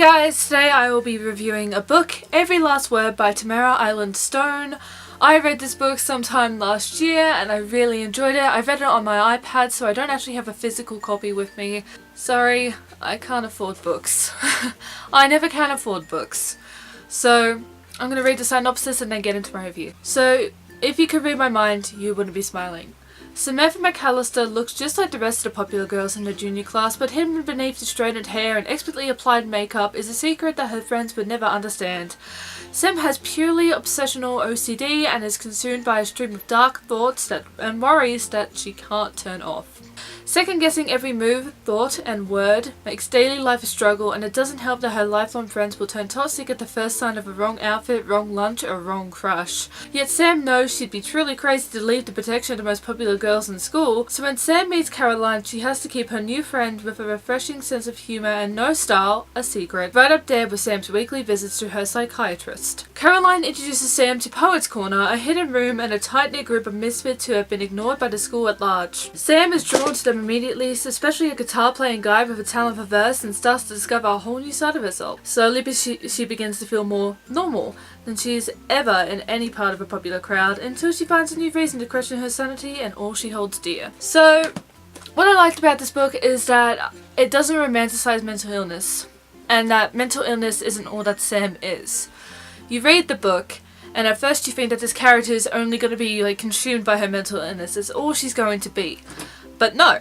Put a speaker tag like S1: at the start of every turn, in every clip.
S1: guys, today I will be reviewing a book, Every Last Word by Tamara Island Stone. I read this book sometime last year and I really enjoyed it. I read it on my iPad, so I don't actually have a physical copy with me. Sorry, I can't afford books. I never can afford books. So I'm going to read the synopsis and then get into my review. So, if you could read my mind, you wouldn't be smiling. Samantha McAllister looks just like the rest of the popular girls in her junior class, but hidden beneath the straightened hair and expertly applied makeup is a secret that her friends would never understand. Sam has purely obsessional OCD and is consumed by a stream of dark thoughts and worries that she can't turn off. Second-guessing every move, thought, and word makes daily life a struggle, and it doesn't help that her lifelong friends will turn toxic at the first sign of a wrong outfit, wrong lunch, or wrong crush. Yet Sam knows she'd be truly crazy to leave the protection of the most popular girls in school, so when Sam meets Caroline, she has to keep her new friend with a refreshing sense of humour and no style a secret, right up there with Sam's weekly visits to her psychiatrist. Caroline introduces Sam to Poets Corner, a hidden room and a tight-knit group of misfits who have been ignored by the school at large. Sam is drawn to them immediately, especially a guitar-playing guy with a talent for verse, and starts to discover a whole new side of herself. Slowly she begins to feel more normal than she is ever in any part of a popular crowd, until she finds a new reason to question her sanity and all she holds dear. So, what I liked about this book is that it doesn't romanticize mental illness, and that mental illness isn't all that Sam is. You read the book, and at first you think that this character is only going to be consumed by her mental illness. It's all she's going to be. But no.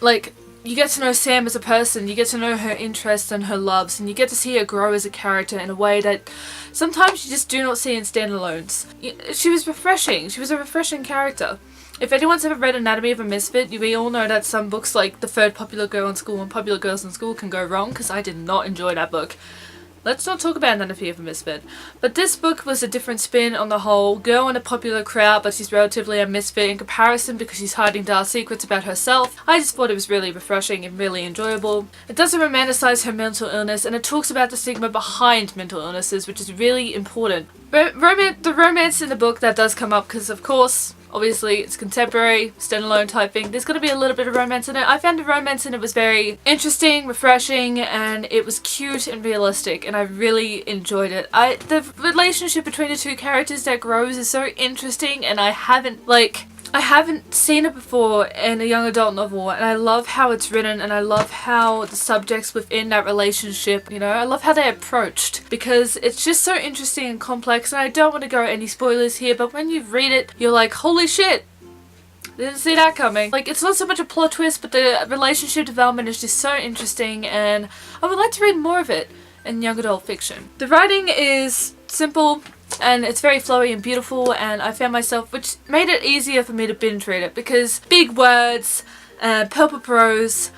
S1: You get to know Sam as a person, you get to know her interests and her loves, and you get to see her grow as a character in a way that sometimes you just do not see in standalones. She was refreshing. She was a refreshing character. If anyone's ever read Anatomy of a Misfit, we all know that some books like The Third Popular Girl in School and Popular Girls in School can go wrong, because I did not enjoy that book. Let's not talk about Anatomy of a Misfit. But this book was a different spin on the whole girl in a popular crowd, but she's relatively a misfit in comparison because she's hiding dark secrets about herself. I just thought it was really refreshing and really enjoyable. It doesn't romanticize her mental illness, and it talks about the stigma behind mental illnesses, which is really important. The romance in the book that does come up, because of course, obviously it's contemporary, standalone type thing, there's going to be a little bit of romance in it. I found the romance in it was very interesting, refreshing, and it was cute and realistic, and I really enjoyed it. The relationship between the two characters that grows is so interesting, and I haven't seen it before in a young adult novel, and I love how it's written, and I love how the subjects within that relationship, I love how they're approached, because it's just so interesting and complex, and I don't want to go any spoilers here, but when you read it, you're like, holy shit! Didn't see that coming. It's not so much a plot twist, but the relationship development is just so interesting, and I would like to read more of it in young adult fiction. The writing is simple, and it's very flowy and beautiful, and I found myself, which made it easier for me to binge read it, because big words and purple prose,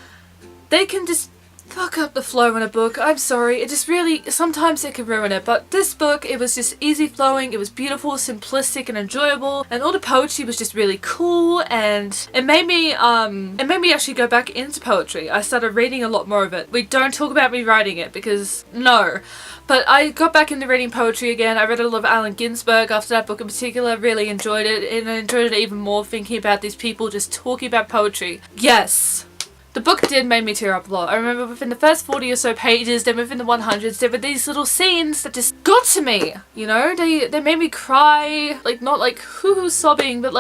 S1: they can just fuck up the flow in a book. I'm sorry, it just really, sometimes it can ruin it, but this book, it was just easy flowing, it was beautiful, simplistic and enjoyable, and all the poetry was just really cool, and it made me actually go back into poetry. I started reading a lot more of it. We don't talk about me writing it, because no. But I got back into reading poetry again. I read a lot of Allen Ginsberg after that book in particular, really enjoyed it, and I enjoyed it even more thinking about these people just talking about poetry. Yes! The book did make me tear up a lot. I remember within the first 40 or so pages, then within the 100s, there were these little scenes that just got to me, They made me cry, not hoo-hoo sobbing, but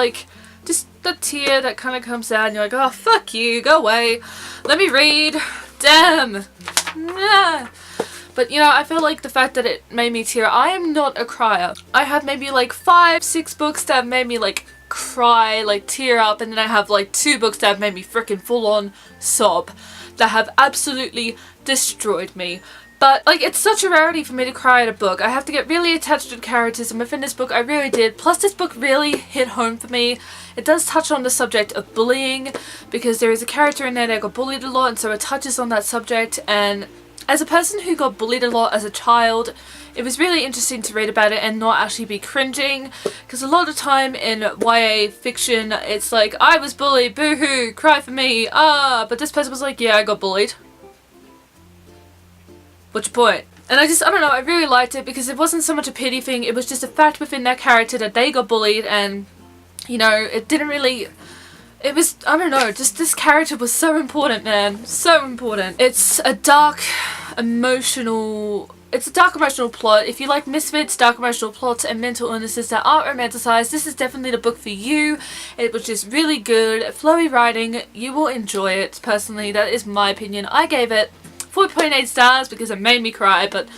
S1: just the tear that kind of comes out and you're like, oh, fuck you, go away. Let me read. Damn. Nah. But I feel like the fact that it made me tear, I am not a crier. I have maybe 5-6 books that have made me cry, tear up, and then I have 2 books that have made me freaking full on sob, that have absolutely destroyed me. But it's such a rarity for me to cry at a book. I have to get really attached to the characters, and within this book I really did. Plus this book really hit home for me. It does touch on the subject of bullying, because there is a character in there that got bullied a lot, and so it touches on that subject, and as a person who got bullied a lot as a child, it was really interesting to read about it and not actually be cringing, because a lot of time in YA fiction it's I was bullied, boo-hoo, cry for me, but this person was yeah, I got bullied. What's your point? And I don't know, I really liked it because it wasn't so much a pity thing, it was just a fact within that character that they got bullied, and it it was, I don't know, just this character was so important, man. So important. It's a dark, emotional plot. If you like misfits, dark emotional plots, and mental illnesses that aren't romanticized, this is definitely the book for you. It was just really good, flowy writing. You will enjoy it. Personally, that is my opinion. I gave it 4.8 stars because it made me cry, but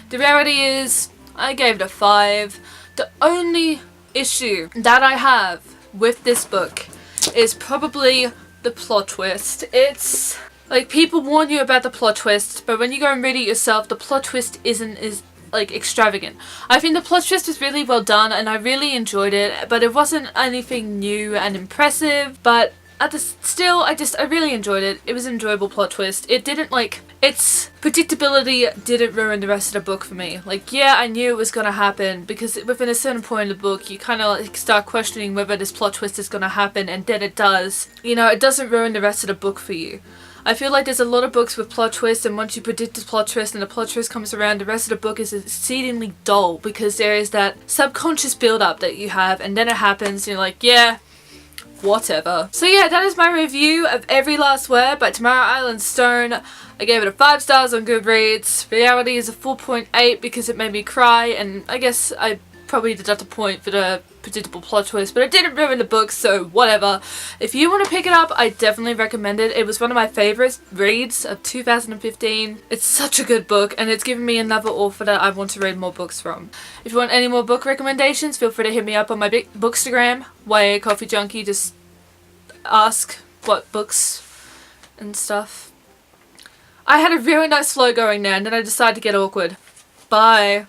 S1: the reality is I gave it a 5. The only issue that I have with this book is probably the plot twist. It's like, people warn you about the plot twist, but when you go and read it yourself, the plot twist isn't as like extravagant. I think the plot twist was really well done and I really enjoyed it, but it wasn't anything new and impressive, but still I really enjoyed it. It was an enjoyable plot twist. It didn't like, its predictability didn't ruin the rest of the book for me. Like, yeah, I knew it was gonna happen because within a certain point in the book you kind of like start questioning whether this plot twist is gonna happen, and then it does. You know, it doesn't ruin the rest of the book for you. I feel like there's a lot of books with plot twists, and once you predict the plot twist and the plot twist comes around, the rest of the book is exceedingly dull because there is that subconscious build-up that you have, and then it happens and you're like, yeah, whatever. So yeah, that is my review of Every Last Word by Tamara Island Stone. I gave it a 5 stars on Goodreads. Reality is a 4.8 because it made me cry, and I guess I probably deduct a point for the predictable plot twist, but it didn't ruin the book, so whatever. If you want to pick it up, I definitely recommend it. It was one of my favourite reads of 2015. It's such a good book, and it's given me another author that I want to read more books from. If you want any more book recommendations, feel free to hit me up on my Bookstagram, YACoffeeJunkie. Just ask what books and stuff. I had a really nice flow going there, and then I decided to get awkward. Bye.